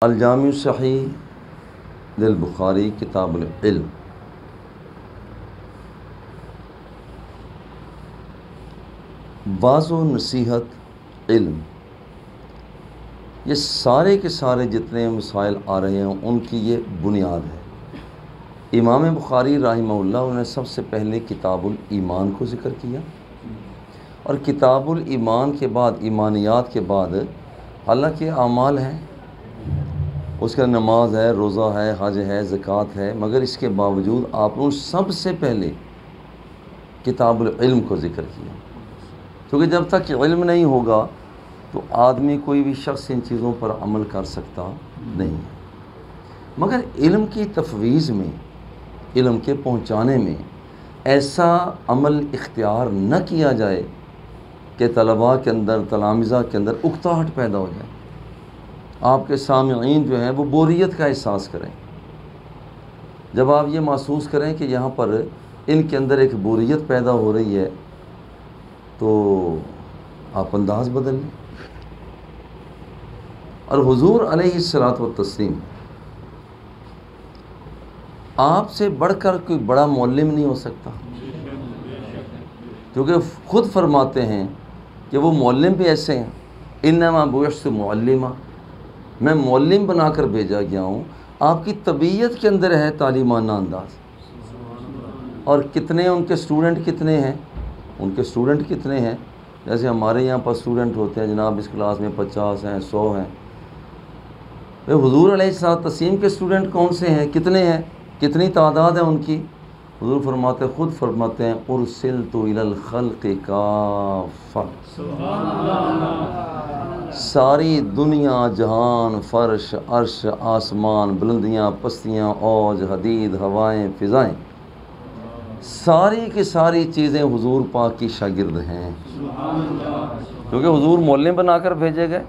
الجامع الصحیح للبخاری کتاب العلم۔ واعظ و نصیحت علم، یہ سارے کے سارے جتنے مسائل آ رہے ہیں ان کی یہ بنیاد ہے۔ امام بخاری رحمہ اللہ نے سب سے پہلے کتاب الایمان کو ذکر کیا، اور کتاب الایمان کے بعد ایمانیات کے بعد حالانکہ اعمال ہیں، اس کا نماز ہے، روزہ ہے، حج ہے، زکوٰۃ ہے، مگر اس کے باوجود آپ نے سب سے پہلے کتاب العلم کو ذکر کیا، کیونکہ جب تک علم نہیں ہوگا تو آدمی کوئی بھی شخص ان چیزوں پر عمل کر سکتا نہیں ہے۔ مگر علم کی تفویض میں، علم کے پہنچانے میں ایسا عمل اختیار نہ کیا جائے کہ طلباء کے اندر، تلامذہ کے اندر اکتاہٹ پیدا ہو جائے، آپ کے سامعین جو ہیں وہ بوریت کا احساس کریں۔ جب آپ یہ محسوس کریں کہ یہاں پر ان کے اندر ایک بوریت پیدا ہو رہی ہے تو آپ انداز بدل لیں۔ اور حضور علیہ الصلاۃ والتسلیم آپ سے بڑھ کر کوئی بڑا معلم نہیں ہو سکتا، کیونکہ خود فرماتے ہیں کہ وہ معلم بھی ایسے ہیں، انما بعثت معلما، میں معلم بنا کر بھیجا گیا ہوں۔ آپ کی طبیعت کے اندر ہے تعلیمانہ انداز، اور کتنے ان کے اسٹوڈنٹ کتنے ہیں، ان کے اسٹوڈنٹ کتنے ہیں، جیسے ہمارے یہاں پر اسٹوڈنٹ ہوتے ہیں جناب اس کلاس میں 50 ہیں، 100 ہیں، حضور علیہ الصلوۃ والتسلیم کے اسٹوڈنٹ کون سے ہیں، کتنے ہیں، کتنی تعداد ہے ان کی؟ حضور فرماتے، خود فرماتے ہیں ارسلت الی الخلق کافہ، ساری دنیا، جہان، فرش، عرش، آسمان، بلندیاں، پستیاں، اوج، حدید، ہوائیں، فضائیں، ساری کی ساری چیزیں حضور پاک کی شاگرد ہیں، کیونکہ حضور معلم بنا کر بھیجے گئے۔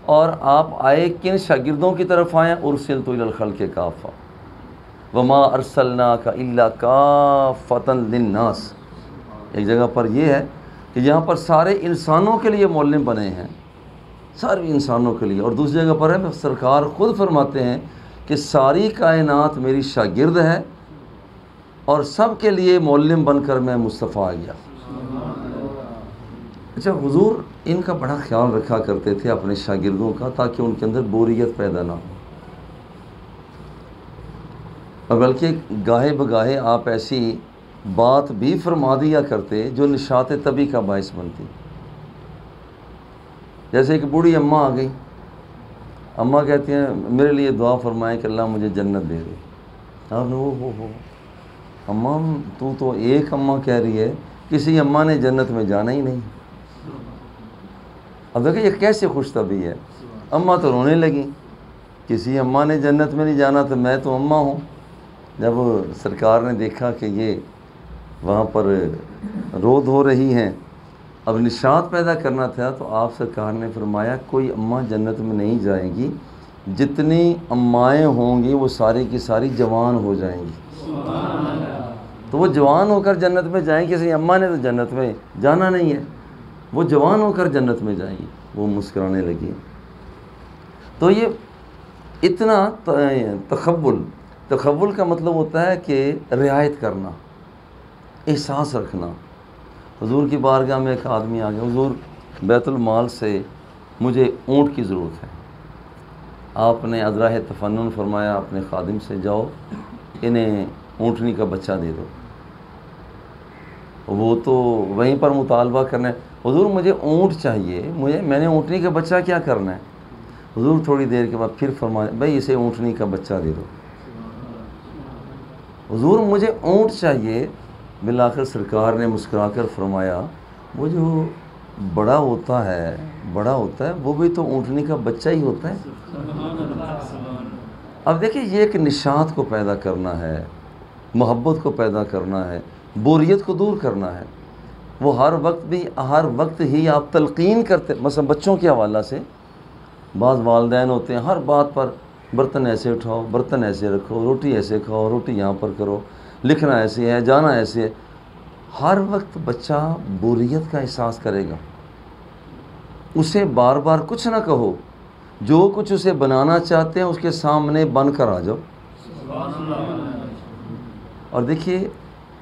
اور آپ آئے کن شاگردوں کی طرف آئے؟ ارسلت الی الخلق کافہ وما ارسلناک الا کافۃ للناس۔ ایک جگہ پر یہ ہے کہ یہاں پر سارے انسانوں کے لیے معلم بنے ہیں، سارے انسانوں کے لیے، اور دوسری جگہ پر ہے سرکار خود فرماتے ہیں کہ ساری کائنات میری شاگرد ہے اور سب کے لیے معلم بن کر میں مصطفیٰ آ گیا۔ اچھا، حضور ان کا بڑا خیال رکھا کرتے تھے اپنے شاگردوں کا، تاکہ ان کے اندر بوریت پیدا نہ ہو، اور بلکہ گاہے بگاہے آپ ایسی بات بھی فرما دیا کرتے جو نشاط طبی کا باعث بنتی۔ جیسے ایک بوڑھی اماں آ گئی، اماں کہتی ہیں میرے لیے دعا فرمائیں کہ اللہ مجھے جنت دے دے۔ آپ نے ہو اماں، تو ایک اماں کہہ رہی ہے، کسی اماں نے جنت میں جانا ہی نہیں۔ اب دیکھیں یہ کیسے خوش طبعی ہے، اماں تو رونے لگیں، کسی اماں نے جنت میں نہیں جانا تو میں تو اماں ہوں۔ جب سرکار نے دیکھا کہ یہ وہاں پر رو دھو رہی ہیں، اب نشاط پیدا کرنا تھا، تو آپ سرکار نے فرمایا کوئی اماں جنت میں نہیں جائیں گی، جتنی امائیں ہوں گی وہ ساری کی ساری جوان ہو جائیں گی، تو وہ جوان ہو کر جنت میں جائیں گی، کسی اماں نے تو جنت میں جانا نہیں ہے، وہ جوان ہو کر جنت میں جائیں گی۔ وہ مسکرانے لگی۔ تو یہ اتنا تخول کا مطلب ہوتا ہے کہ رعایت کرنا، احساس رکھنا۔ حضور کی بارگاہ میں ایک آدمی آ گیا، حضور بیت المال سے مجھے اونٹ کی ضرورت ہے۔ آپ نے ادراہ تفنن فرمایا اپنے خادم سے، جاؤ انہیں اونٹنی کا بچہ دے دو۔ وہ تو وہیں پر مطالبہ کرنا ہے، حضور مجھے اونٹ چاہیے، میں نے اونٹنی کا بچہ کیا کرنا ہے؟ حضور تھوڑی دیر کے بعد پھر فرمایا بھائی اسے اونٹنی کا بچہ دے دو۔ حضور مجھے اونٹ چاہیے۔ بالآخر سرکار نے مسکرا کر فرمایا وہ جو بڑا ہوتا ہے وہ بھی تو اونٹنی کا بچہ ہی ہوتا ہے۔ اب دیکھیں یہ ایک نشاط کو پیدا کرنا ہے، محبت کو پیدا کرنا ہے، بوریت کو دور کرنا ہے۔ وہ ہر وقت ہی آپ تلقین کرتے، مثلا بچوں کے حوالہ سے بعض والدین ہوتے ہیں ہر بات پر برتن ایسے اٹھاؤ، برتن ایسے رکھو، روٹی ایسے کھاؤ، روٹی یہاں پر کرو، لکھنا ایسے ہے، جانا ایسے ہے۔ ہر وقت بچہ بوریت کا احساس کرے گا، اسے بار بار کچھ نہ کہو، جو کچھ اسے بنانا چاہتے ہیں اس کے سامنے بن کر آ جاؤ. اور دیکھیے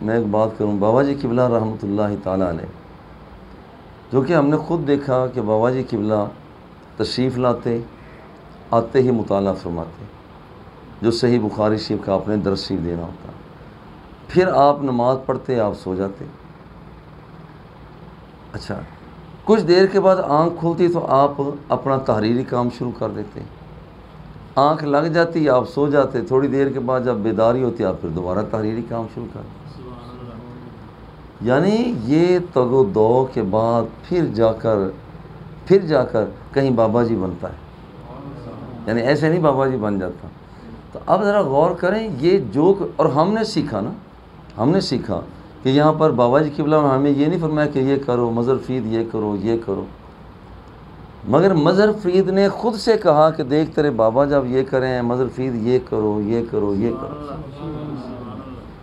میں ایک بات کروں، بابا جی قبلہ رحمۃ اللہ تعالیٰ علیہ، جو کہ ہم نے خود دیکھا کہ بابا جی قبلہ تشریف لاتے، آتے ہی مطالعہ فرماتے، جو صحیح بخاری شریف کا آپ نے درس شریف دینا ہوتا، پھر آپ نماز پڑھتے، آپ سو جاتے. اچھا کچھ دیر کے بعد آنکھ کھلتی تو آپ اپنا تحریری کام شروع کر دیتے، آنکھ لگ جاتی آپ سو جاتے، تھوڑی دیر کے بعد جب بیداری ہوتی آپ پھر دوبارہ تحریری کام شروع کر دیتے. یعنی یہ تگ و دو کے بعد پھر جا کر کہیں بابا جی بنتا ہے، یعنی ایسے نہیں بابا جی بن جاتا. تو اب ذرا غور کریں یہ جو، اور ہم نے سیکھا کہ یہاں پر بابا جی قبلہ ہمیں یہ نہیں فرمایا کہ یہ کرو مظہر فرید، یہ کرو، مگر مظہر فرید نے خود سے کہا کہ دیکھ تیرے بابا جب یہ کریں، مظہر فرید یہ کرو.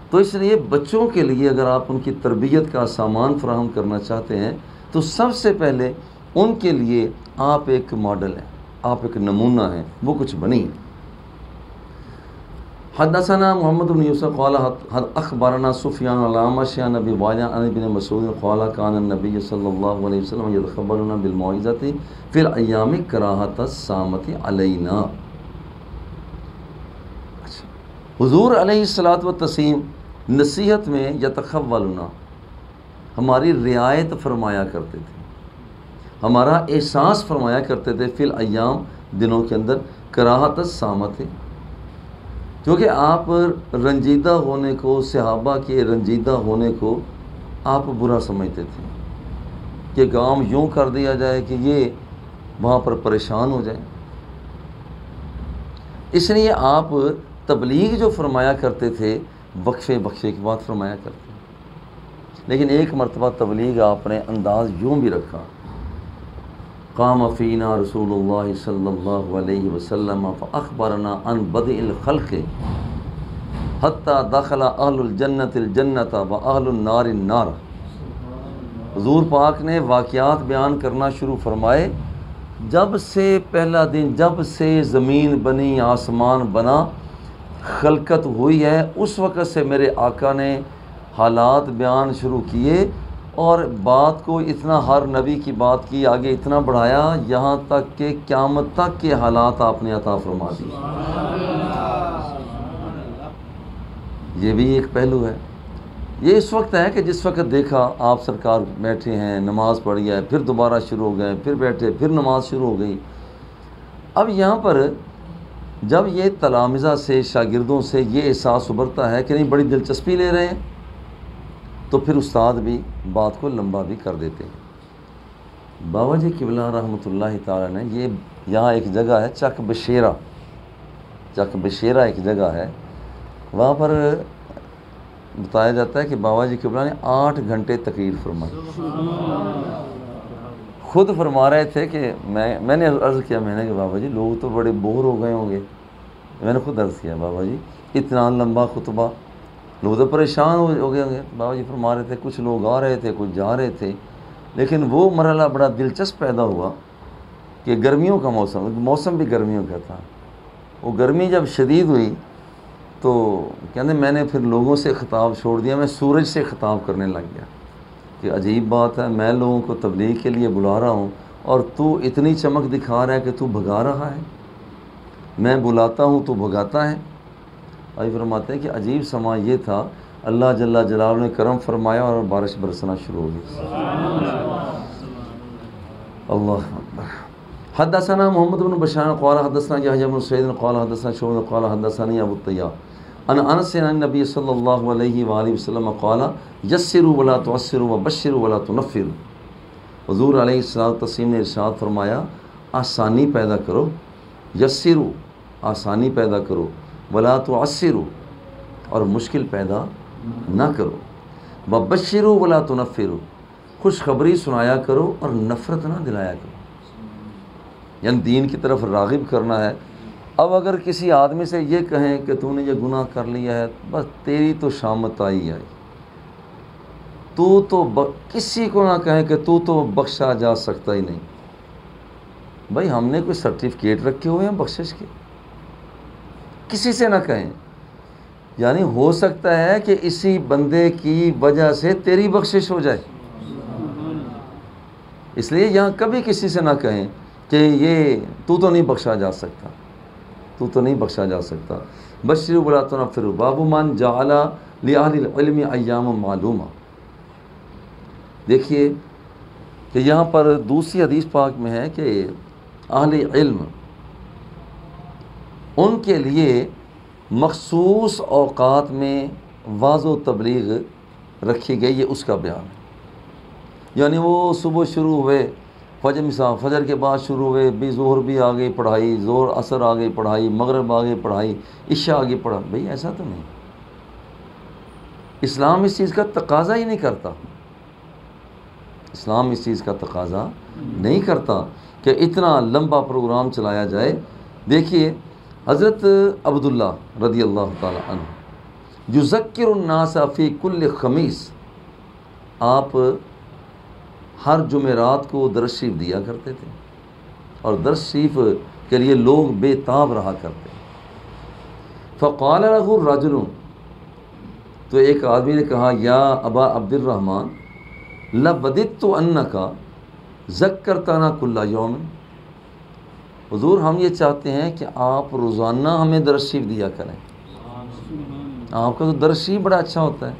تو اس لیے بچوں کے لیے اگر آپ ان کی تربیت کا سامان فراہم کرنا چاہتے ہیں تو سب سے پہلے ان کے لیے آپ ایک ماڈل ہیں، آپ ایک نمونہ ہیں، وہ کچھ بنی. حدثنا محمد بن یوسف قال اخبرنا سفیان الأعمش عن ابی وائل عن ابن مسعود قال كان النبي صلی اللہ علیہ وسلم يتخبرنا بالموعظة في الأيام كراهة الصامت علینا. حضور علیہ الصلوۃ والتسلیم نصیحت میں یتخولنا ہماری رعایت فرمایا کرتے تھے، ہمارا احساس فرمایا کرتے تھے، فی الایام دنوں کے اندر، کراہت الصامت، کیونکہ آپ رنجیدہ ہونے کو، صحابہ کے رنجیدہ ہونے کو آپ برا سمجھتے تھے کہ کام یوں کر دیا جائے کہ یہ وہاں پر پریشان ہو جائیں. اس لیے آپ تبلیغ جو فرمایا کرتے تھے وقفے کی بات فرمایا کرتے ہیں. لیکن ایک مرتبہ تبلیغ آپ نے انداز یوں بھی رکھا، قام فینا رسول اللہ صلی اللہ علیہ وسلم فاخبرنا عن بدء الخلق حتی دخل اہل الجنت الجنت و اہل النار النار. حضور پاک نے واقعات بیان کرنا شروع فرمائے، جب سے پہلا دن، جب سے زمین بنی، آسمان بنا، خلقت ہوئی ہے، اس وقت سے میرے آقا نے حالات بیان شروع کیے، اور بات کو اتنا، ہر نبی کی بات کی آگے اتنا بڑھایا یہاں تک کہ قیامت تک کے حالات آپ نے عطا فرما دی. یہ بھی ایک پہلو ہے. یہ اس وقت ہے کہ جس وقت دیکھا آپ سرکار بیٹھے ہیں، نماز پڑھی ہے، پھر دوبارہ شروع ہو گئے، پھر بیٹھے، پھر نماز شروع ہو گئی. اب یہاں پر جب یہ تلامذہ سے، شاگردوں سے یہ احساس ابھرتا ہے کہ نہیں بڑی دلچسپی لے رہے ہیں، تو پھر استاد بھی بات کو لمبا بھی کر دیتے ہیں. بابا جی قبلہ رحمۃ اللہ تعالیٰ نے یہ، یہاں ایک جگہ ہے چک بشیرہ ایک جگہ ہے، وہاں پر بتایا جاتا ہے کہ بابا جی قبلہ نے 8 گھنٹے تقریر فرمائی. خود فرما رہے تھے کہ میں نے عرض کیا، میں نے کہ بابا جی لوگ تو بڑے بور ہو گئے ہوں گے. میں نے خود عرض کیا بابا جی اتنا لمبا خطبہ، لوگ تو پریشان ہو گئے ہوں گے. بابا جی فرما رہے تھے کچھ لوگ آ رہے تھے، کچھ جا رہے تھے، لیکن وہ مرحلہ بڑا دلچسپ پیدا ہوا کہ گرمیوں کا موسم بھی گرمیوں کا تھا. وہ گرمی جب شدید ہوئی تو کہتے میں نے پھر لوگوں سے خطاب چھوڑ دیا، میں سورج سے خطاب کرنے لگ گیا کہ عجیب بات ہے، میں لوگوں کو تبلیغ کے لیے بلا رہا ہوں اور تو اتنی چمک دکھا رہا ہے کہ تو بھگا رہا ہے، میں بلاتا ہوں تو بھگاتا ہے. آئی فرماتے ہیں کہ عجیب سما یہ تھا، اللہ جل جلالہ نے کرم فرمایا اور بارش برسنا شروع ہو گئی. اللہ اکبر. حدثنا محمد بن بشار قال حدثنا یحیی بن سعید قال حدثنا شعبہ قال حدثني ابو الطیاء عن انس عن النبی صلی اللہ علیہ وآلہ وسلم قال یسروا ولا تعسروا وبشروا ولا تنفروا. حضور علیہ الصلوۃ والتسلیم نے ارشاد فرمایا آسانی پیدا کرو، یسروا آسانی پیدا کرو، ولا تعسروا اور مشکل پیدا نہ کرو، وبشروا ولا تنفروا خوشخبری سنایا کرو اور نفرت نہ دلایا کرو. یعنی دین کی طرف راغب کرنا ہے. اب اگر کسی آدمی سے یہ کہیں کہ تو نے یہ گناہ کر لیا ہے، بس تیری تو شامت آئی، تو کسی کو نہ کہیں کہ تو بخشا جا سکتا ہی نہیں. بھائی ہم نے کوئی سرٹیفکیٹ رکھے ہوئے ہیں بخشش کے؟ کسی سے نہ کہیں، یعنی ہو سکتا ہے کہ اسی بندے کی وجہ سے تیری بخشش ہو جائے، اس لیے یہاں کبھی کسی سے نہ کہیں کہ یہ تو نہیں بخشا جا سکتا، تو نہیں بخشا جا سکتا۔ بشروا ولا تنفروا، باب من جعل لأہل العلم ایام معلومہ۔ دیکھیے کہ یہاں پر دوسری حدیث پاک میں ہے کہ اہل علم ان کے لیے مخصوص اوقات میں واعظ و تبلیغ رکھی گئی، یہ اس کا بیان ہے۔ یعنی وہ صبح شروع ہوئے، فجر کے بعد شروع ہوئے، بھی ظہر بھی آ گئی پڑھائی، ظہر عصر آ گئی پڑھائی، مغرب آ گئی پڑھائی، عشاء آ گئی پڑھائی۔ بھئی ایسا تو نہیں، اسلام اس چیز کا تقاضا ہی نہیں کرتا، اسلام اس چیز کا تقاضا نہیں کرتا کہ اتنا لمبا پروگرام چلایا جائے۔ دیکھیے حضرت عبداللہ رضی اللہ تعالی عنہ یذکر الناس فی کل خمیس، آپ ہر جمعرات کو درس شریف دیا کرتے تھے، اور درس شریف کے لیے لوگ بے تاب رہا کرتے۔ فقال له الرجل، تو ایک آدمی نے کہا، یا ابا عبد الرحمن لوددت انک ذکرتنا کل یوم، حضور ہم یہ چاہتے ہیں کہ آپ روزانہ ہمیں درس شریف دیا کریں، آپ کا تو درس شریف بڑا اچھا ہوتا ہے،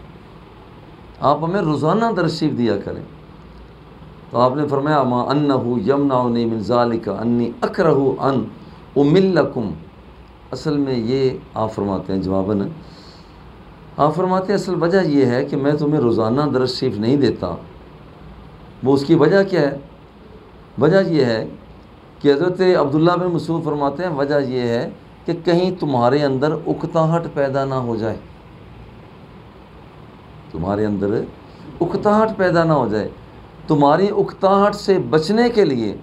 آپ ہمیں روزانہ درس شریف دیا کریں۔ تو آپ نے فرمایا، ما انہ یمنعنی من ذالک انی اکرہ ان املکم، اصل میں یہ آپ فرماتے ہیں جواباً، آپ فرماتے ہیں اصل وجہ یہ ہے کہ میں تمہیں روزانہ درس شریف نہیں دیتا۔ وہ اس کی وجہ کیا ہے؟ وجہ یہ ہے کہ حضرت عبداللہ بن مسعود فرماتے ہیں وجہ یہ ہے کہ کہیں تمہارے اندر اکتاہٹ پیدا نہ ہو جائے، تمہارے اندر اکتاہٹ پیدا نہ ہو جائے۔ تمہاری اکتاہٹ سے بچنے کے لیے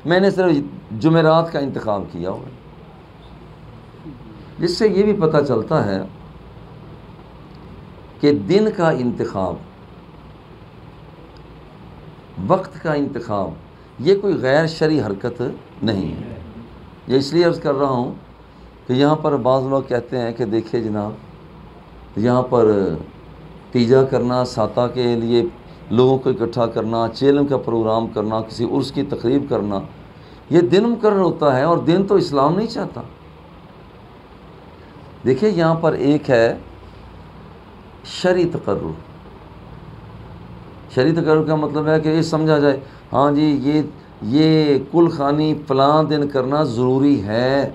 میں نے صرف جمعرات کا انتخاب کیا ہوا، جس سے یہ بھی پتہ چلتا ہے کہ دن کا انتخاب، وقت کا انتخاب، یہ کوئی غیر شرعی حرکت نہیں ہے۔ یہ اس لیے عرض کر رہا ہوں کہ یہاں پر بعض لوگ کہتے ہیں کہ دیکھیے جناب، یہاں پر تیجا کرنا، ساتہ کے لیے لوگوں کو اکٹھا کرنا، چیلم کا پروگرام کرنا، کسی عرس کی تقریب کرنا، یہ دن مقرر ہوتا ہے، اور دن تو اسلام نہیں چاہتا۔ دیکھیے یہاں پر ایک ہے شرعی تقرر۔ شرعی تقرر کا مطلب ہے کہ یہ سمجھا جائے ہاں جی یہ کل خوانی فلاں دن کرنا ضروری ہے،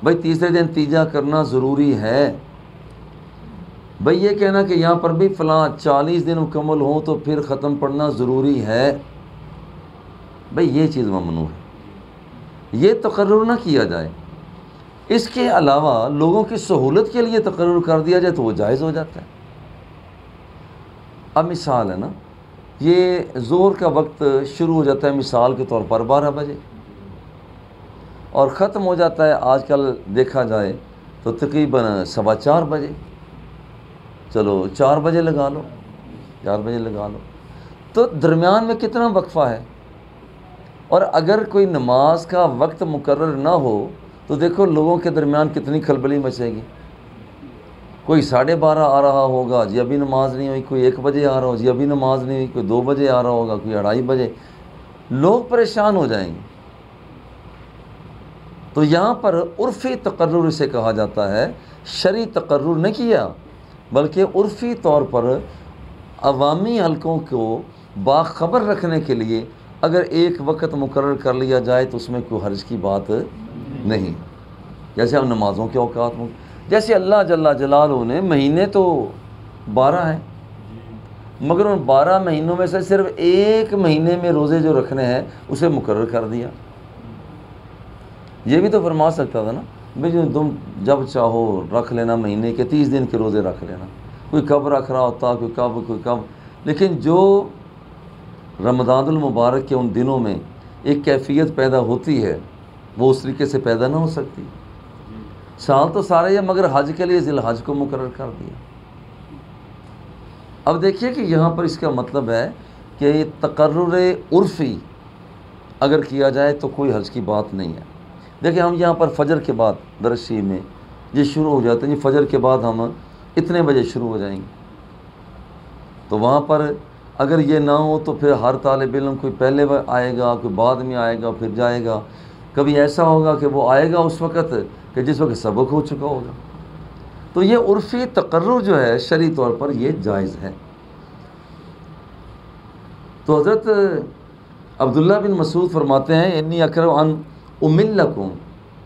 بھائی تیسرے دن تیجا کرنا ضروری ہے، بھائی یہ کہنا کہ یہاں پر بھی فلاں 40 دن مکمل ہوں تو پھر ختم پڑھنا ضروری ہے، بھائی یہ چیز ممنوع ہے، یہ تقرر نہ کیا جائے۔ اس کے علاوہ لوگوں کی سہولت کے لیے تقرر کر دیا جائے تو وہ جائز ہو جاتا ہے۔ اب مثال ہے نا، یہ ظہر کا وقت شروع ہو جاتا ہے مثال کے طور پر 12 بجے، اور ختم ہو جاتا ہے آج کل دیکھا جائے تو تقریباً 4:15 بجے، چلو 4 بجے لگا لو، 4 بجے لگا لو، تو درمیان میں کتنا وقفہ ہے؟ اور اگر کوئی نماز کا وقت مقرر نہ ہو تو دیکھو لوگوں کے درمیان کتنی کھلبلی مچے گی۔ کوئی 12:30 آ رہا ہوگا جی ابھی نماز نہیں ہوئی، کوئی 1 بجے آ رہا ہو جی ابھی نماز نہیں ہوئی، کوئی 2 بجے آ رہا ہوگا، کوئی 2:30 بجے، لوگ پریشان ہو جائیں گے۔ تو یہاں پر عرفی تقرر اسے کہا جاتا ہے، شرعی تقرر نہیں کیا، بلکہ عرفی طور پر عوامی حلقوں کو باخبر رکھنے کے لیے اگر ایک وقت مقرر کر لیا جائے تو اس میں کوئی حرج کی بات نہیں۔ جیسے ہم نمازوں کے اوقات میں، جیسے اللہ جل جلالہ نے مہینے تو 12 ہیں، مگر ان 12 مہینوں میں سے صرف ایک مہینے میں روزے جو رکھنے ہیں اسے مقرر کر دیا۔ یہ بھی تو فرما سکتا تھا نا بھائی تم جب چاہو رکھ لینا، مہینے کے 30 دن کے روزے رکھ لینا، کوئی کب رکھ رہا ہوتا، کوئی کب، لیکن جو رمضان المبارک کے ان دنوں میں ایک کیفیت پیدا ہوتی ہے وہ اس طریقے سے پیدا نہ ہو سکتی۔ سال تو سارے ہیں مگر حج کے لیے ذی الحج کو مقرر کر دیا۔ اب دیکھیے کہ یہاں پر اس کا مطلب ہے کہ تقرر عرفی اگر کیا جائے تو کوئی حرج کی بات نہیں ہے۔ دیکھیں ہم یہاں پر فجر کے بعد درس شریف میں یہ شروع ہو جاتے ہیں، فجر کے بعد ہم اتنے بجے شروع ہو جائیں گے، تو وہاں پر اگر یہ نہ ہو تو پھر ہر طالب علم کوئی پہلے آئے گا، کوئی بعد میں آئے گا، پھر جائے گا۔ کبھی ایسا ہوگا کہ وہ آئے گا اس وقت کہ جس وقت سبق ہو چکا ہوگا۔ تو یہ عرفی تقرر جو ہے شرعی طور پر یہ جائز ہے۔ تو حضرت عبداللہ بن مسعود فرماتے ہیں انی اکرہ ان املکم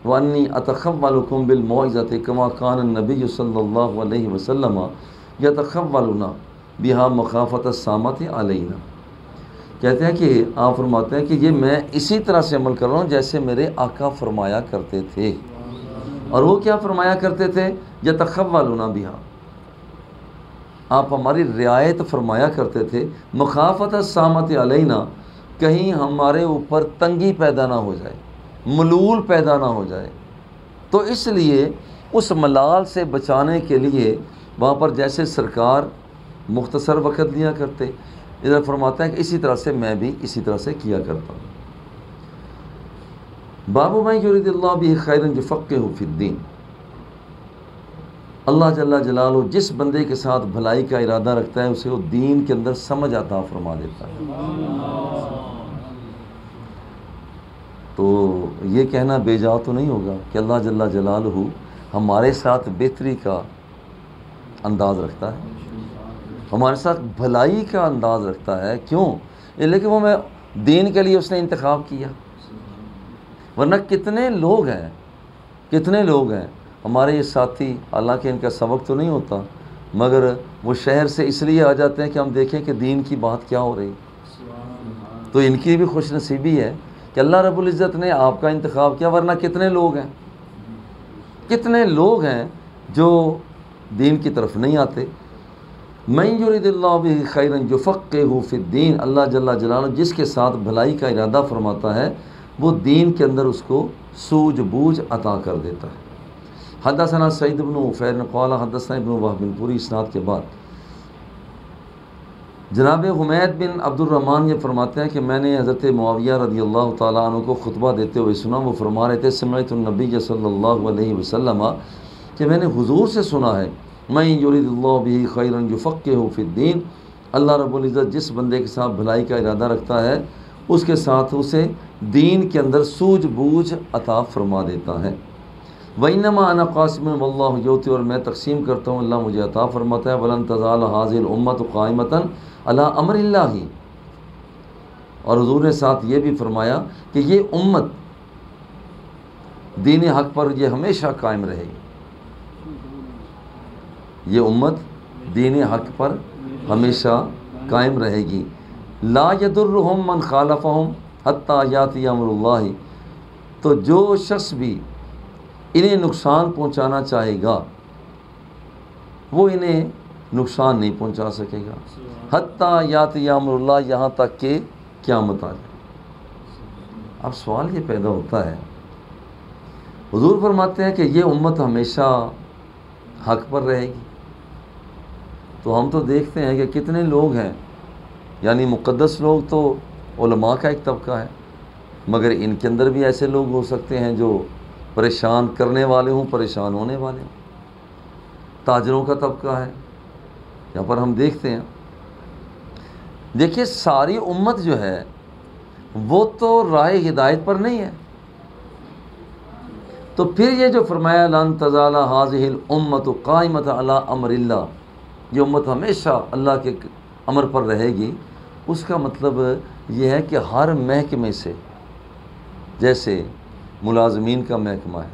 وانی اتخولکم بالموعظۃ کما کان النبی صلی اللہ علیہ وسلم یتخولنا بہا مخافۃ السامۃ علینا۔ کہتے ہیں کہ آپ فرماتے ہیں کہ یہ میں اسی طرح سے عمل کر رہا ہوں جیسے میرے آقا فرمایا کرتے تھے۔ اور وہ کیا فرمایا کرتے تھے؟ یتخولنا بہا، آپ ہماری رعایت فرمایا کرتے تھے، مخافۃ السامۃ علینا، کہیں ہمارے اوپر تنگی پیدا نہ ہو جائے، ملول پیدا نہ ہو جائے۔ تو اس لیے اس ملال سے بچانے کے لیے وہاں پر جیسے سرکار مختصر وقت لیا کرتے، ادھر فرماتا ہے کہ اسی طرح سے میں بھی اسی طرح سے کیا کرتا ہوں۔ باب من یرید اللہ بہ خیرا یفقہہ فی الدین، اللہ جل جلالہ جس بندے کے ساتھ بھلائی کا ارادہ رکھتا ہے اسے وہ دین کے اندر سمجھ عطا فرما دیتا ہے۔ تو یہ کہنا بے جا تو نہیں ہوگا کہ اللہ جل جلالہ ہمارے ساتھ بہتری کا انداز رکھتا ہے، ہمارے ساتھ بھلائی کا انداز رکھتا ہے۔ کیوں؟ لیکن وہ میں دین کے لیے اس نے انتخاب کیا، ورنہ کتنے لوگ ہیں ہمارے یہ ساتھی، حالانکہ ان کا سبق تو نہیں ہوتا، مگر وہ شہر سے اس لیے آ جاتے ہیں کہ ہم دیکھیں کہ دین کی بات کیا ہو رہی۔ تو ان کی بھی خوش نصیبی ہے کہ اللہ رب العزت نے آپ کا انتخاب کیا، ورنہ کتنے لوگ ہیں جو دین کی طرف نہیں آتے۔ من یرید اللہ بہ خیرا یفقہہ فی الدین، اللہ جل جلالہ جس کے ساتھ بھلائی کا ارادہ فرماتا ہے وہ دین کے اندر اس کو سوجھ بوجھ عطا کر دیتا ہے۔ حدثنا سعید بن عفیر قال حدثنا ابن وہب پوری اسناد کے بعد جناب حمید بن عبد الرحمن یہ فرماتے ہیں کہ میں نے حضرت معاویہ رضی اللہ تعالیٰ عنہ کو خطبہ دیتے ہوئے سنا، وہ فرما رہے تھے سمعت النبی صلی اللہ علیہ وسلم، کہ میں نے حضور سے سنا ہے من یرید اللہ بہ خیرا یفقہہ فی الدین، اللہ رب العزت جس بندے کے ساتھ بھلائی کا ارادہ رکھتا ہے اس کے ساتھ اسے دین کے اندر سوجھ بوجھ عطا فرما دیتا ہے۔ وَإِنَّمَا أَنَا قَاسِمٌ وَاللَّهُ يُؤْتِي، اور میں تقسیم کرتا ہوں اللہ مجھے عطا فرماتا ہے۔ وَلَن تَزَالَ هَٰذِهِ الْأُمَّةُ قَائِمَةً عَلَىٰ أَمْرِ اللَّهِ، اور حضور نے ساتھ یہ بھی فرمایا کہ یہ امت دین حق پر یہ ہمیشہ قائم رہے گی، یہ امت دین حق پر ہمیشہ قائم رہے گی۔ لا يضرهم من خالفهم حتى يأتي امر اللہ، تو جو شخص بھی انہیں نقصان پہنچانا چاہے گا وہ انہیں نقصان نہیں پہنچا سکے گا، حتیٰ یاتی امر اللہ، یہاں تک کہ قیامت آ جائے۔ اب سوال یہ پیدا ہوتا ہے، حضور فرماتے ہیں کہ یہ امت ہمیشہ حق پر رہے گی، تو ہم تو دیکھتے ہیں کہ کتنے لوگ ہیں، یعنی مقدس لوگ تو علماء کا ایک طبقہ ہے، مگر ان کے اندر بھی ایسے لوگ ہو سکتے ہیں جو پریشان کرنے والے ہوں، پریشان ہونے والے ہوں۔ تاجروں کا طبقہ ہے، یہاں پر ہم دیکھتے ہیں۔ دیکھیے ساری امت جو ہے وہ تو راہ ہدایت پر نہیں ہے، تو پھر یہ جو فرمایا لن تزال هذه الامة قائمة على امر اللہ، یہ امت ہمیشہ اللہ کے امر پر رہے گی، اس کا مطلب یہ ہے کہ ہر محکمے سے، جیسے ملازمین کا محکمہ ہے،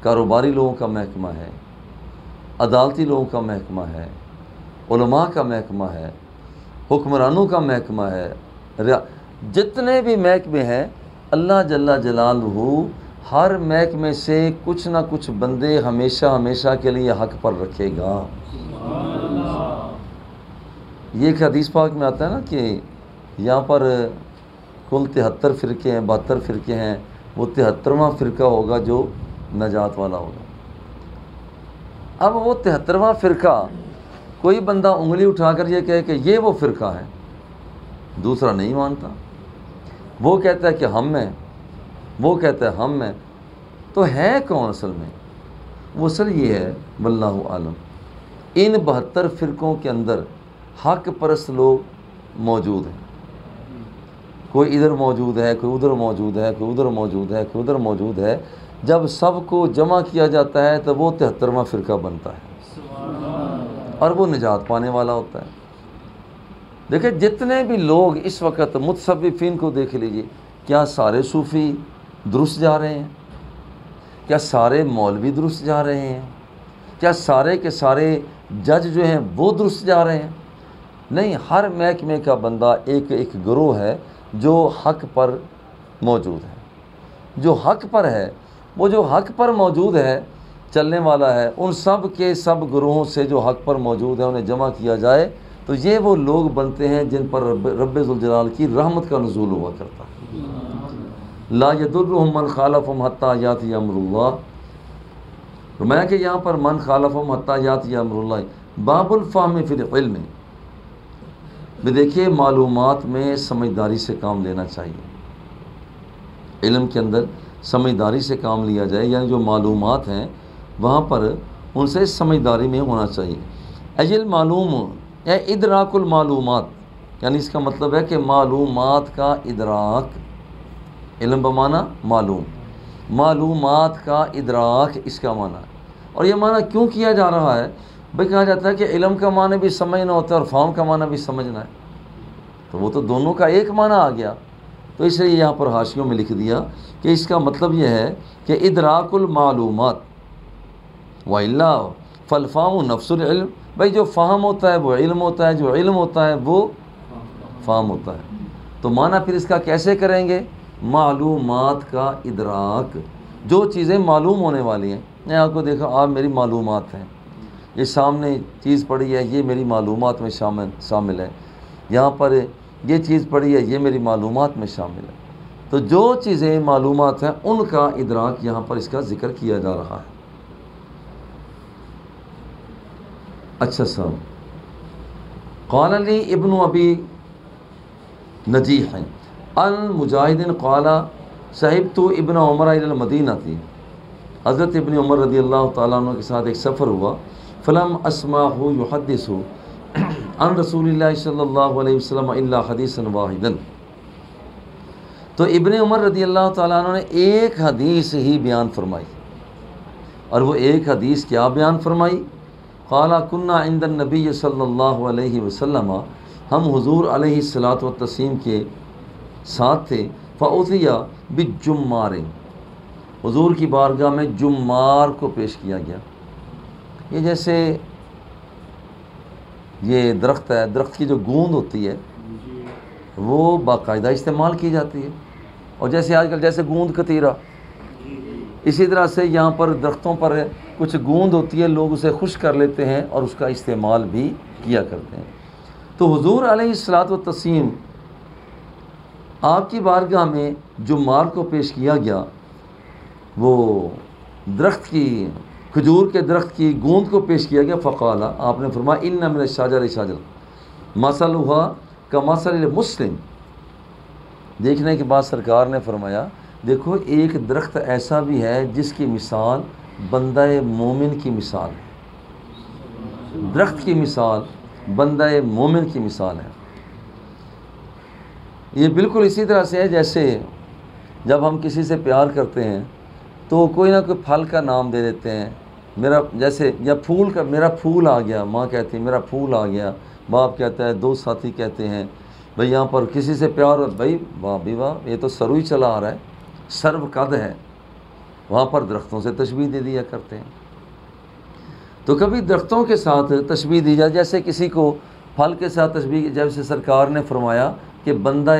کاروباری لوگوں کا محکمہ ہے، عدالتی لوگوں کا محکمہ ہے، علماء کا محکمہ ہے، حکمرانوں کا محکمہ ہے، جتنے بھی محکمے ہیں اللہ جل جلالہ ہر محکمے سے کچھ نہ کچھ بندے ہمیشہ کے لیے حق پر رکھے گا۔ یہ ایک حدیث پاک میں آتا ہے نا کہ یہاں پر کل 73 فرقے ہیں، 72 فرقے ہیں، وہ 73واں فرقہ ہوگا جو نجات والا ہوگا۔ اب وہ 73واں فرقہ کوئی بندہ انگلی اٹھا کر یہ کہے کہ یہ وہ فرقہ ہے، دوسرا نہیں مانتا، وہ کہتا ہے کہ ہم میں، وہ کہتا ہے ہم میں، تو ہے کون اصل میں؟ وہ اصل یہ ہے واللہ عالم، ان 72 فرقوں کے اندر حق پرست لوگ موجود ہیں، کوئی ادھر موجود ہے، کوئی ادھر موجود ہے، کوئی ادھر موجود ہے، کوئی ادھر موجود ہے۔ جب سب کو جمع کیا جاتا ہے تو وہ 73واں فرقہ بنتا ہے اور وہ نجات پانے والا ہوتا ہے۔ دیکھیں جتنے بھی لوگ اس وقت متصوفین کو دیکھ لیجئے، کیا سارے صوفی درست جا رہے ہیں؟ کیا سارے مولوی درست جا رہے ہیں؟ کیا سارے کے سارے جج جو ہیں وہ درست جا رہے ہیں؟ نہیں، ہر محکمے کا بندہ ایک ایک گروہ ہے جو حق پر موجود ہے۔ جو حق پر ہے، وہ جو حق پر موجود ہے، چلنے والا ہے، ان سب کے سب گروہوں سے جو حق پر موجود ہیں انہیں جمع کیا جائے تو یہ وہ لوگ بنتے ہیں جن پر رب ذوالجلال کی رحمت کا نزول ہوا کرتا ہے۔ لا یضرهم من خالفهم حتی یاتی امر اللہ، فرمایا کہ یہاں پر من خالفهم حتی یاتی امر اللہ باب الفہم فی العلم، بھی دیکھیے معلومات میں سمجھداری سے کام لینا چاہیے، علم کے اندر سمجھداری سے کام لیا جائے، یعنی جو معلومات ہیں وہاں پر ان سے سمجھداری میں ہونا چاہیے۔ اجل معلوم یا ادراک المعلومات، یعنی اس کا مطلب ہے کہ معلومات کا ادراک، علم بمانا معلوم، معلومات کا ادراک اس کا معنی ہے۔ اور یہ معنی کیوں کیا جا رہا ہے؟ بھئی کہا جاتا ہے کہ علم کا معنی بھی سمجھنا ہوتا ہے اور فہم کا معنی بھی سمجھنا ہے، تو وہ تو دونوں کا ایک معنی آ گیا، تو اس لیے یہاں پر حاشیوں میں لکھ دیا کہ اس کا مطلب یہ ہے کہ ادراک المعلومات وَإِلَّا فَالْفَهْمُ نَفْسُ الْعِلْمِ، بھئی جو فہم ہوتا ہے وہ علم ہوتا ہے، جو علم ہوتا ہے وہ فہم ہوتا ہے۔ تو معنی پھر اس کا کیسے کریں گے؟ معلومات کا ادراک، جو چیزیں معلوم ہونے والی ہیں، میں آپ کو دیکھا آپ میری معلومات ہیں، یہ سامنے چیز پڑی ہے یہ میری معلومات میں شامل ہے، یہاں پر یہ چیز پڑی ہے یہ میری معلومات میں شامل ہے، تو جو چیزیں معلومات ہیں ان کا ادراک یہاں پر اس کا ذکر کیا جا رہا ہے۔ اچھا صاحب، قال لی ابن ابی نجیح ان مجاہد قال صحبت ابن عمر الی المدینہ تھی، حضرت ابن عمر رضی اللہ تعالیٰ عنہ کے ساتھ ایک سفر ہوا، فلم اسمعہ یحدث عن رسول اللہ صلی اللہ علیہ وسلم الا حدیثا واحدا، تو ابن عمر رضی اللہ تعالیٰ عنہ نے ایک حدیث ہی بیان فرمائی، اور وہ ایک حدیث کیا بیان فرمائی؟ قال کنا عند النبی صلی اللہ علیہ وسلم، ہم حضور علیہ الصلاۃ والتسلیم کے ساتھ تھے، فأتي بالجمار، حضور کی بارگاہ میں جمار کو پیش کیا گیا۔ یہ جیسے یہ درخت ہے، درخت کی جو گوند ہوتی ہے وہ باقاعدہ استعمال کی جاتی ہے، اور جیسے آج کل جیسے گوند کتیرا، اسی طرح سے یہاں پر درختوں پر کچھ گوند ہوتی ہے، لوگ اسے خشک کر لیتے ہیں اور اس کا استعمال بھی کیا کرتے ہیں۔ تو حضور علیہ الصلاۃ والتسلیم آپ کی بارگاہ میں جمار کو پیش کیا گیا، وہ درخت کی، کھجور کے درخت کی گوند کو پیش کیا گیا، فقال، آپ نے فرمایا ان من الشجر شجر مثلها کمثل المسلم، دیکھنے کے بعد سرکار نے فرمایا دیکھو ایک درخت ایسا بھی ہے جس کی مثال بندہ مومن کی مثال ہے، درخت کی مثال بندہ مومن کی مثال ہے۔ یہ بالکل اسی طرح سے ہے جیسے جب ہم کسی سے پیار کرتے ہیں تو کوئی نہ کوئی پھل کا نام دے دیتے ہیں، میرا جیسے یا پھول کا، میرا پھول آ گیا، ماں کہتی ہے میرا پھول آ گیا، باپ کہتا ہے، دوست ساتھی کہتے ہیں، بھئی یہاں پر کسی سے پیار، بھئی واہ بھی واہ یہ تو سرو ہی چلا آ رہا ہے، سرو قد ہے، وہاں پر درختوں سے تشبیہ دے دیا کرتے ہیں۔ تو کبھی درختوں کے ساتھ تشبیہ دی جائے، جیسے کسی کو پھل کے ساتھ تشبیہ، جیسے سرکار نے فرمایا کہ بندہ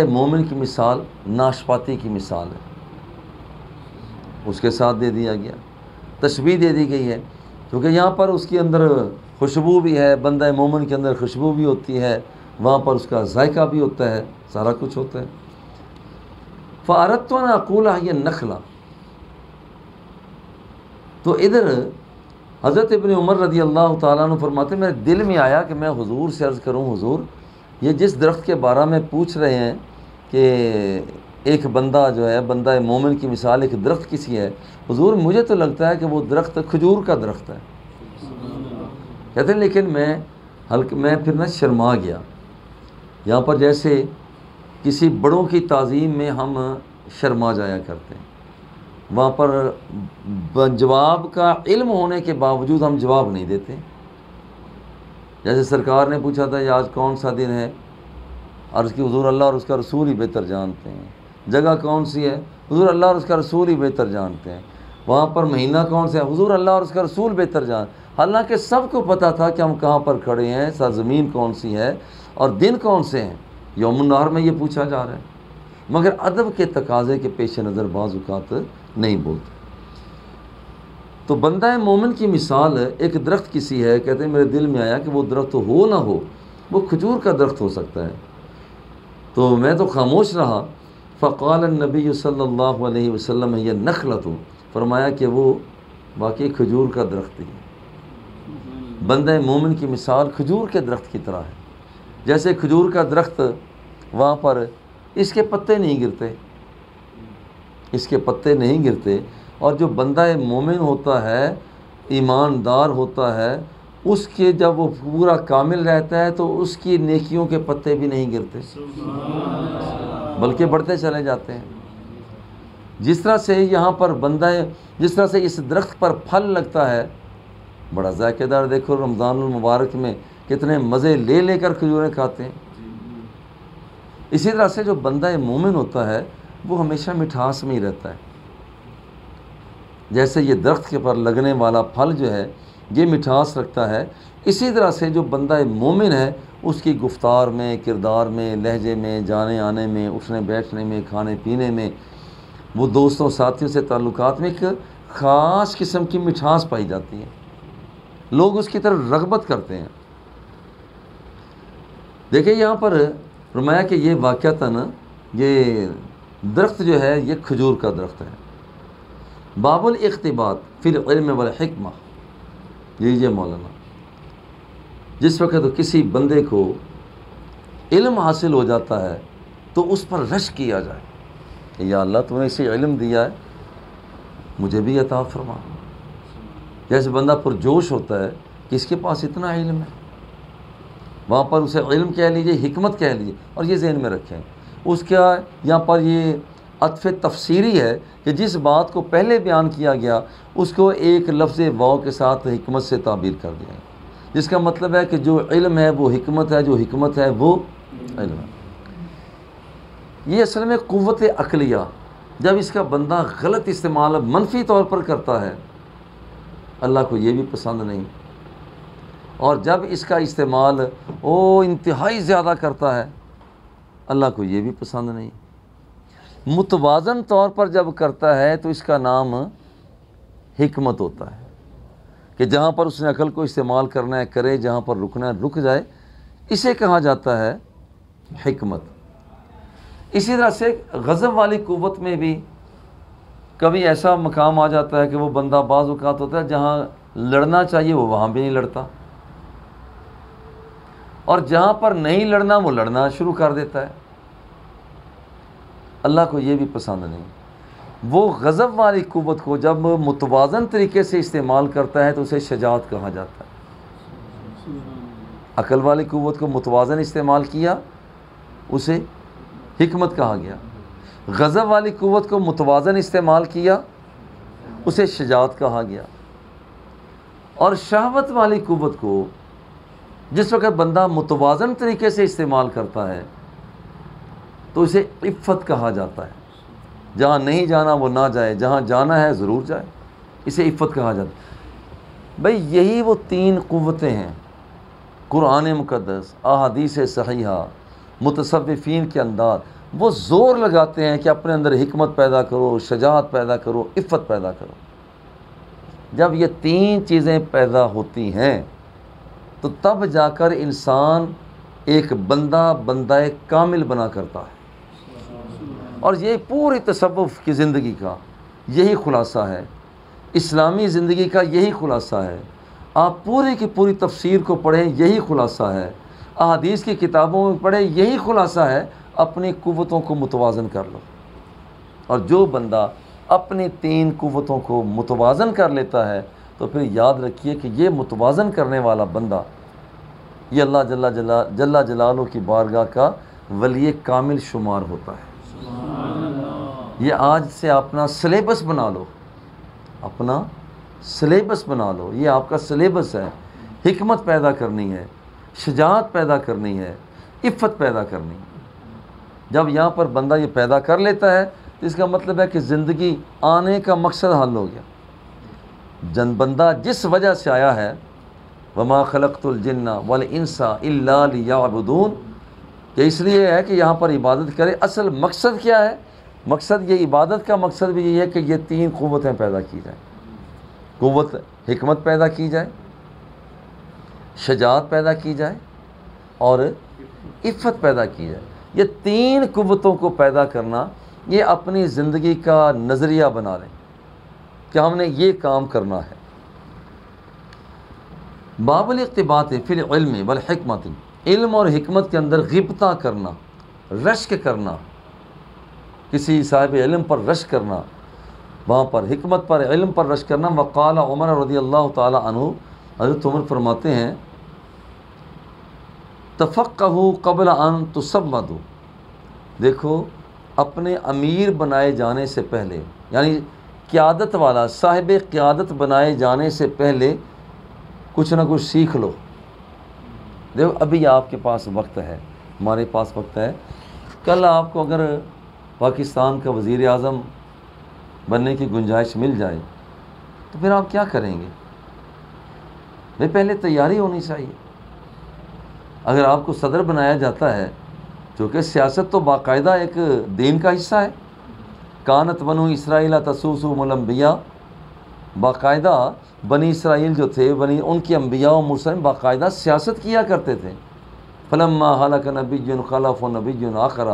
مومن کی مثال ناشپاتی کی مثال ہے، اس کے ساتھ دے دیا گیا، تشبیہ دے دی گئی ہے، کیونکہ یہاں پر اس کے اندر خوشبو بھی ہے، بندہ مومن کے اندر خوشبو بھی ہوتی ہے، وہاں پر اس کا ذائقہ بھی ہوتا ہے، سارا کچھ ہوتا ہے۔ فَأَرَدْتُ أَنْ أَقُولَ هِيَ النَّخْلَةُ، تو ادھر حضرت ابن عمر رضی اللہ تعالیٰ عنہ فرماتے میرے دل میں آیا کہ میں حضور سے عرض کروں، حضور یہ جس درخت کے بارے میں پوچھ رہے ہیں کہ ایک بندہ جو ہے بندہ مومن کی مثال ایک درخت کسی ہے، حضور مجھے تو لگتا ہے کہ وہ درخت کھجور کا درخت ہے۔ کہتے ہیں لیکن میں پھر نہ شرما گیا۔ یہاں پر جیسے کسی بڑوں کی تعظیم میں ہم شرما جایا کرتے ہیں، وہاں پر جواب کا علم ہونے کے باوجود ہم جواب نہیں دیتے۔ جیسے سرکار نے پوچھا تھا یہ آج کون سا دن ہے، عرض کی حضور اللہ اور اس کا رسول ہی بہتر جانتے ہیں۔ جگہ کون سی ہے، حضور اللہ اور اس کا رسول ہی بہتر جانتے ہیں۔ وہاں پر مہینہ کون سا ہے، حضور اللہ اور اس کا رسول بہتر جانتے ہیں۔ حالانکہ سب کو پتہ تھا کہ ہم کہاں پر کھڑے ہیں، سرزمین کون سی ہے اور دن کون سے ہیں۔ یوم النہر میں یہ پوچھا جا رہا ہے، مگر ادب کے تقاضے کے پیش نظر بعض اوقات نہیں بولتے۔ تو بندہ مومن کی مثال ایک درخت کسی ہے، کہتے ہیں میرے دل میں آیا کہ وہ درخت ہو نہ ہو، وہ کھجور کا درخت ہو سکتا ہے۔ تو میں تو خاموش رہا۔ فقال النبی صلی اللہ علیہ وسلم یہ نخلۃ، فرمایا کہ وہ واقعی کھجور کا درخت ہی ہے۔ بندہ مومن کی مثال کھجور کے درخت کی طرح ہے۔ جیسے کھجور کا درخت وہاں پر اس کے پتے نہیں گرتے، اس کے پتے نہیں گرتے، اور جو بندہ مومن ہوتا ہے، ایماندار ہوتا ہے، اس کے جب وہ پورا کامل رہتا ہے تو اس کی نیکیوں کے پتے بھی نہیں گرتے بلکہ بڑھتے چلے جاتے ہیں۔ جس طرح سے یہاں پر جس طرح سے اس درخت پر پھل لگتا ہے بڑا ذائقہ دار، دیکھو رمضان المبارک میں کتنے مزے لے لے کر کھجوریں کھاتے ہیں۔ اسی طرح سے جو بندہ مومن ہوتا ہے وہ ہمیشہ مٹھاس میں ہی رہتا ہے۔ جیسے یہ درخت کے پر لگنے والا پھل جو ہے یہ مٹھاس رکھتا ہے، اسی طرح سے جو بندہ مومن ہے اس کی گفتار میں، کردار میں، لہجے میں، جانے آنے میں، اٹھنے بیٹھنے میں، کھانے پینے میں، وہ دوستوں ساتھیوں سے تعلقات میں ایک خاص قسم کی مٹھاس پائی جاتی ہے، لوگ اس کی طرف رغبت کرتے ہیں۔ دیکھیں یہاں پر فرمایا کہ یہ واقعتاً یہ درخت جو ہے یہ کھجور کا درخت ہے۔ باب الاقتباط فی العلم والحکمہ، لیجیے مولانا، جس وقت کسی بندے کو علم حاصل ہو جاتا ہے تو اس پر رشک کیا جائے کہ یا اللہ تو نے اسے علم دیا ہے مجھے بھی عطا فرما۔ جیسے بندہ پرجوش ہوتا ہے کہ اس کے پاس اتنا علم ہے، وہاں پر اسے علم کہہ لیجیے، حکمت کہہ لیجیے، اور یہ ذہن میں رکھیں اس کا یہاں پر یہ عطف تفسیری ہے کہ جس بات کو پہلے بیان کیا گیا اس کو ایک لفظ واو کے ساتھ حکمت سے تعبیر کر دیا ہے، جس کا مطلب ہے کہ جو علم ہے وہ حکمت ہے، جو حکمت ہے وہ علم ہے۔ یہ اصل میں قوت عقلیہ، جب اس کا بندہ غلط استعمال منفی طور پر کرتا ہے اللہ کو یہ بھی پسند نہیں، اور جب اس کا استعمال انتہائی زیادہ کرتا ہے اللہ کو یہ بھی پسند نہیں۔ متوازن طور پر جب کرتا ہے تو اس کا نام حکمت ہوتا ہے کہ جہاں پر اس نے عقل کو استعمال کرنا ہے کرے، جہاں پر رکنا ہے رک جائے، اسے کہا جاتا ہے حکمت۔ اسی طرح سے غضب والی قوت میں بھی کبھی ایسا مقام آ جاتا ہے کہ وہ بندہ بعض اوقات ہوتا ہے جہاں لڑنا چاہیے وہ وہاں بھی نہیں لڑتا، اور جہاں پر نہیں لڑنا وہ لڑنا شروع کر دیتا ہے، اللہ کو یہ بھی پسند نہیں۔ وہ غضب والی قوت کو جب متوازن طریقے سے استعمال کرتا ہے تو اسے شجاعت کہا جاتا ہے۔ عقل والی قوت کو متوازن استعمال کیا اسے حکمت کہا گیا، غضب والی قوت کو متوازن استعمال کیا اسے شجاعت کہا گیا، اور شہوت والی قوت کو جس وقت بندہ متوازن طریقے سے استعمال کرتا ہے تو اسے عفت کہا جاتا ہے۔ جہاں نہیں جانا وہ نہ جائے، جہاں جانا ہے ضرور جائے، اسے عفت کہا جاتا ہے۔ بھئی یہی وہ تین قوتیں ہیں، قرآن مقدس، احادیث صحیحہ، متصوفین کے انداز، وہ زور لگاتے ہیں کہ اپنے اندر حکمت پیدا کرو، شجاعت پیدا کرو، عفت پیدا کرو۔ جب یہ تین چیزیں پیدا ہوتی ہیں تو تب جا کر انسان ایک بندہ کامل بنا کرتا ہے، اور یہ پوری تصوف کی زندگی کا یہی خلاصہ ہے، اسلامی زندگی کا یہی خلاصہ ہے۔ آپ پوری کی پوری تفسیر کو پڑھیں، یہی خلاصہ ہے، احادیث کی کتابوں میں پڑھے، یہی خلاصہ ہے، اپنی قوتوں کو متوازن کر لو۔ اور جو بندہ اپنی 3 قوتوں کو متوازن کر لیتا ہے تو پھر یاد رکھیے کہ یہ متوازن کرنے والا بندہ یہ اللہ جل جلالہ کی بارگاہ کا ولی کامل شمار ہوتا ہے۔ یہ آج سے اپنا سلیبس بنا لو، اپنا سلیبس بنا لو، یہ آپ کا سلیبس ہے۔ حکمت پیدا کرنی ہے، شجاعت پیدا کرنی ہے، عفت پیدا کرنی ہے۔ جب یہاں پر بندہ یہ پیدا کر لیتا ہے تو اس کا مطلب ہے کہ زندگی آنے کا مقصد حل ہو گیا۔ بندہ جس وجہ سے آیا ہے، وما خلقت الجن والانس الا لیعبدون، کہ اس لیے ہے کہ یہاں پر عبادت کرے۔ اصل مقصد کیا ہے؟ مقصد یہ عبادت کا مقصد بھی یہی ہے کہ یہ 3 قوتیں پیدا کی جائیں۔ قوت حکمت پیدا کی جائے، شجاعت پیدا کی جائے اور عفت پیدا کی جائے۔ یہ 3 قوتوں کو پیدا کرنا، یہ اپنی زندگی کا نظریہ بنا لیں کہ ہم نے یہ کام کرنا ہے۔ باب الاقتباط فی العلم والحکمت، علم اور حکمت کے اندر غبطہ کرنا، رشک کرنا، کسی صاحب علم پر رشک کرنا، وہاں پر حکمت پر علم پر رشک کرنا۔ وقال عمر رضی اللہ تعالی عنہ، حضرت عمر فرماتے ہیں تفقہوا قبل ان تصودوا، دیکھو اپنے امیر بنائے جانے سے پہلے، یعنی قیادت والا صاحب قیادت بنائے جانے سے پہلے کچھ نہ کچھ سیکھ لو۔ دیکھو ابھی آپ کے پاس وقت ہے، ہمارے پاس وقت ہے، کل آپ کو اگر پاکستان کا وزیر اعظم بننے کی گنجائش مل جائے تو پھر آپ کیا کریں گے؟ بھائی پہلے تیاری ہونی چاہیے۔ اگر آپ کو صدر بنایا جاتا ہے، چونکہ سیاست تو باقاعدہ ایک دین کا حصہ ہے، کانت بنو اسرائیل تسوسهم الانبیاء، باقاعدہ بنی اسرائیل جو تھے، ان کے انبیاء و مرسلین باقاعدہ سیاست کیا کرتے تھے۔ فلما ہلک نبی خلف نبی آخر،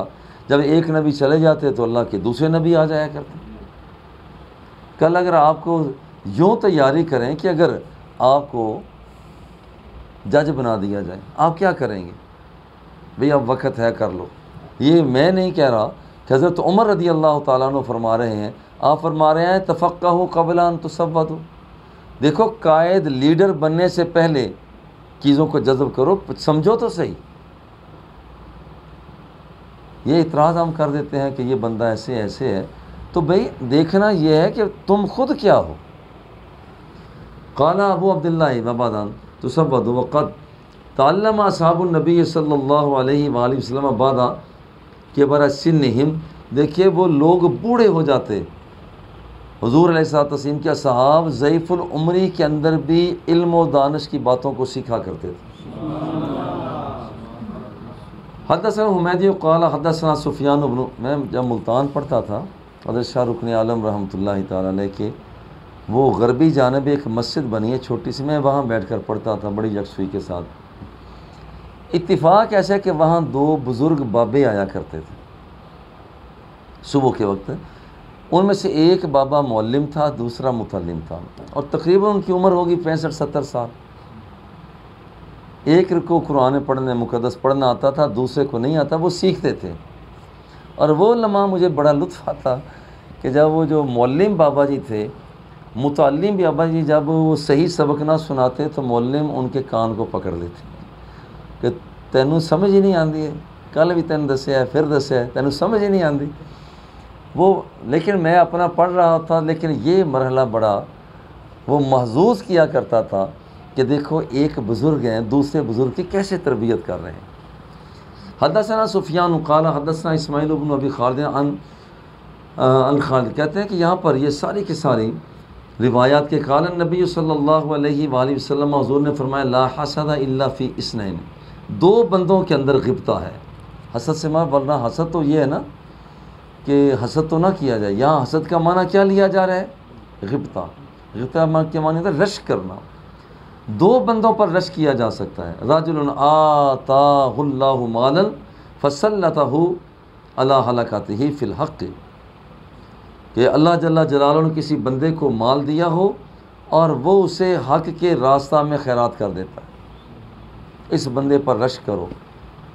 جب ایک نبی چلے جاتے تو اللہ کے دوسرے نبی آ جایا کرتے۔ کل اگر آپ کو یوں تیاری کریں کہ اگر آپ کو جج بنا دیا جائے، آپ کیا کریں گے؟ بھئی اب وقت ہے، کر لو۔ یہ میں نہیں کہہ رہا کہ حضرت عمر رضی اللہ تعالیٰ عنہ فرما رہے ہیں، آپ فرما رہے ہیں تفقہوا قبل ان تصودوا، دیکھو قائد لیڈر بننے سے پہلے چیزوں کو جذب کرو، سمجھو تو صحیح۔ یہ اعتراض ہم کر دیتے ہیں کہ یہ بندہ ایسے ہے، تو بھئی دیکھنا یہ ہے کہ تم خود کیا ہو۔ قال ابو عبداللہ وبعدان تصودوا وقد تعلم اصحاب النبی صلی اللہ علیہ وآلہ وسلم بعد کبر سنہم، دیکھیے وہ لوگ بوڑھے ہو جاتے، حضور علیہ الصلوۃ والتسلیم کے اصحاب ضعیف العمری کے اندر بھی علم و دانش کی باتوں کو سیکھا کرتے تھے۔ حدثنا حمیدی قال حدثنا سفیان بن، میں جب ملتان پڑھتا تھا حضرت شاہ رکن عالم رحمۃ اللہ تعالیٰ علیہ کے وہ غربی جانب ایک مسجد بنی ہے چھوٹی سی، میں وہاں بیٹھ کر پڑھتا تھا بڑی یکسوئی کے ساتھ۔ اتفاق ایسا ہے کہ وہاں 2 بزرگ بابے آیا کرتے تھے صبح کے وقت، ان میں سے ایک بابا معلم تھا، دوسرا متعلم تھا، اور تقریباً ان کی عمر ہوگی 65-70 سال۔ ایک کو قرآن پڑھنے مقدس پڑھنا آتا تھا، دوسرے کو نہیں آتا، وہ سیکھتے تھے۔ اور وہ لمحہ مجھے بڑا لطف آتا کہ جب وہ جو معلم بابا جی تھے، متعلم بابا جی جب وہ صحیح سبق نہ سناتے تو معلم ان کے کان کو پکڑ لیتے کہ تینوں سمجھ ہی نہیں آندی ہے، کل بھی تینوں دسیا ہے، پھر دسیا ہے، تینوں سمجھ ہی نہیں آندی۔ وہ لیکن میں اپنا پڑھ رہا تھا، لیکن یہ مرحلہ بڑا وہ محظوظ کیا کرتا تھا کہ دیکھو ایک بزرگ ہیں دوسرے بزرگ کی کیسے تربیت کر رہے ہیں۔ حدثنا سفیان قال حدثنا اسماعیل بن ابی خالد عن الخالد، کہتے ہیں کہ یہاں پر یہ ساری کی ساری روایات کے قال النبی صلی اللہ علیہ وآلہ وسلم، حضور نے فرمایا لا حسد الا فی اثنین، 2 بندوں کے اندر غبطہ ہے۔ حسد سے مراد، ورنہ حسد تو یہ ہے نا کہ حسد تو نہ کیا جائے، یہاں حسد کا معنی کیا لیا جا رہا ہے؟ غبطہ۔ غبطہ کے معنی ہے رشک کرنا۔ 2 بندوں پر رشک کیا جا سکتا ہے، رجل آتاہ اللہ مالا فسلطہ علی ہلاکتہ فی الحق، کہ اللہ جل جلالہ نے کسی بندے کو مال دیا ہو اور وہ اسے حق کے راستہ میں خیرات کر دیتا ہے، اس بندے پر رشک کرو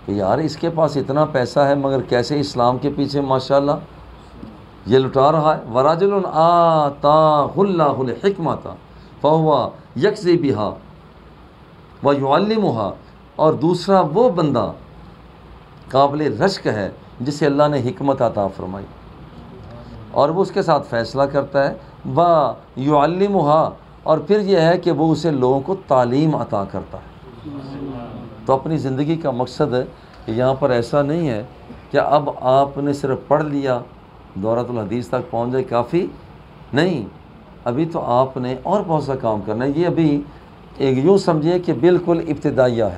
کہ یار اس کے پاس اتنا پیسہ ہے مگر کیسے اسلام کے پیچھے ماشاءاللہ یہ لٹا رہا ہے. وَرَجُلٌ آتَاهُ اللَّهُ الْحِكْمَةَ فَهُوَ يَكْذِبُ بِهَا وَيُعَلِّمُهَا. اور دوسرا وہ بندہ قابل رشک ہے جسے اللہ نے حکمت عطا فرمائی اور وہ اس کے ساتھ فیصلہ کرتا ہے. وَيُعَلِّمُهَا. اور پھر یہ ہے کہ وہ اسے لوگوں کو تعلیم عطا کرتا ہے. تو اپنی زندگی کا مقصد ہے کہ یہاں پر ایسا نہیں ہے کہ اب آپ نے صرف پڑھ لیا دورۃ الحدیث تک پہنچ جائے کافی نہیں. ابھی تو آپ نے اور بہت سا کام کرنا ہے. یہ ابھی ایک یوں سمجھیے کہ بالکل ابتدائیہ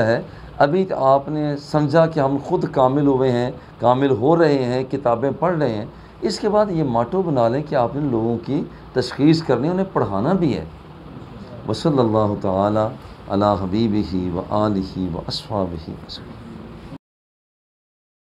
ہے. ابھی آپ نے سمجھا کہ ہم خود کامل ہوئے ہیں, کامل ہو رہے ہیں, کتابیں پڑھ رہے ہیں. اس کے بعد یہ ماٹو بنا لیں کہ آپ نے لوگوں کی تشخیص کرنی, انہیں پڑھانا بھی ہے. وصلی اللہ تعالی علی حبیبہ و آلہ و اصحابہ وسلم.